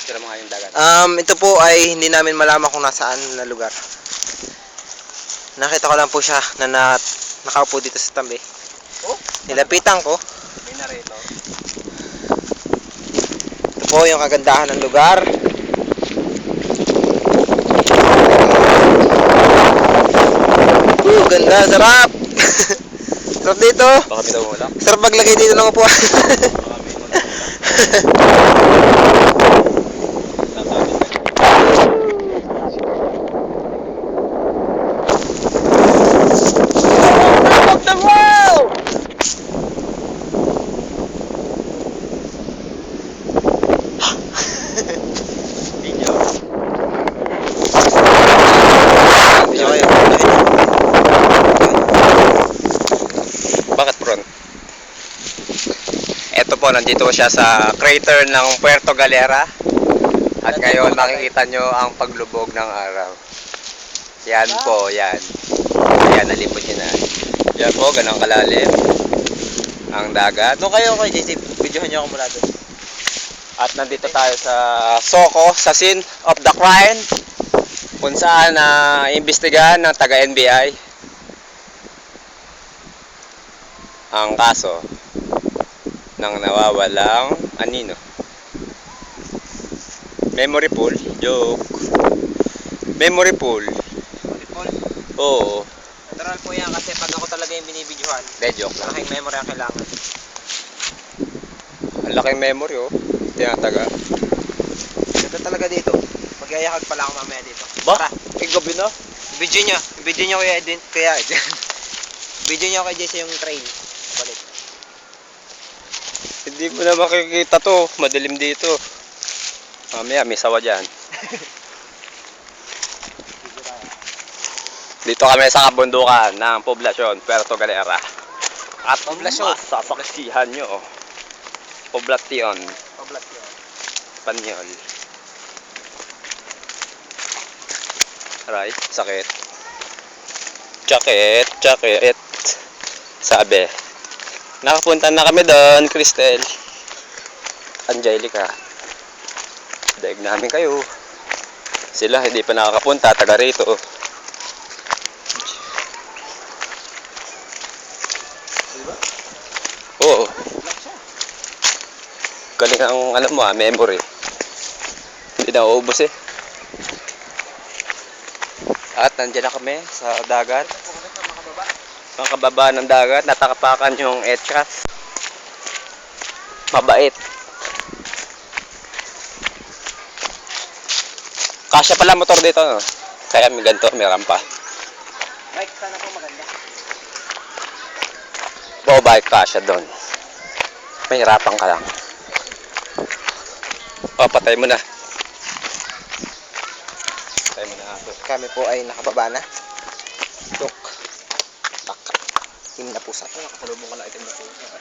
Tira mo nga yung dagat. Ito po ay hindi namin malaman kung nasaan na lugar. Nakita ko lang po siya na nakaupo dito sa tabi. Oh? Nilapitan ko. May narito. Ito po yung kagandahan ng lugar. Ganda, sarap. Sarap dito. Baka bitaw mo lang. Sarap maglagay dito ng upuan. Baka may mo lang. Of the world! Video. Video kayo. Bakit Bron? Ito po, nandito siya sa crater ng Puerto Galera. At ngayon makikita nyo ang paglubog ng araw. Yan po, yan. Ayan, nalipot nyo na. Yan po, ganang kalalim. Ang dagat. Doon kayo kay JC. Videohan niyo ako mula doon. At nandito tayo sa Soco, sa scene of the crime. Kung saan imbestigahan ng taga-NBI ang kaso ng nawawalang anino. Memory pool. Joke. Memory pool. Oo. Natural po yan kasi pag ako talaga yung binibidyohan, De, joke lang. malaking memory ang kailangan. Ang laking memory oh. Tinataga. Ganda talaga dito. Magyayakag pala ako mamaya dito. Ba? Eh, gabi na. Video nyo kaya video nyo kay JC yung train. Balik. Hindi mo na makikita to. Madilim dito. Mamaya, may sawa dyan. Dito kami sa kabundukan ng poblasyon, Puerto Galera. At Poblasyon. sasaksihan nyo. Poblasyon. Poblasyon. Panyol. Aray, sakit. Jacket. Sabi. Nakapunta na kami doon, Cristel. Angelica. Daig namin kayo. Sila hindi pa nakakapunta, taga rito. Oo. Galing ang alam mo memory. Hindi na uubos eh. At nandiyan na kami sa dagat. Makababa ng dagat, natakapakan yung etchas. Mabait. Kasya pala motor dito, no? Kaya may ganito, may rampa. Mike, sana po maganda. Bike kasya doon. Mahirapan ka lang. O, patay mo na. Patay mo na ako. Kami po ay nakababa na. Tuk. Baka. Itim na pusa. Nakasalubong ka na itim na pusa.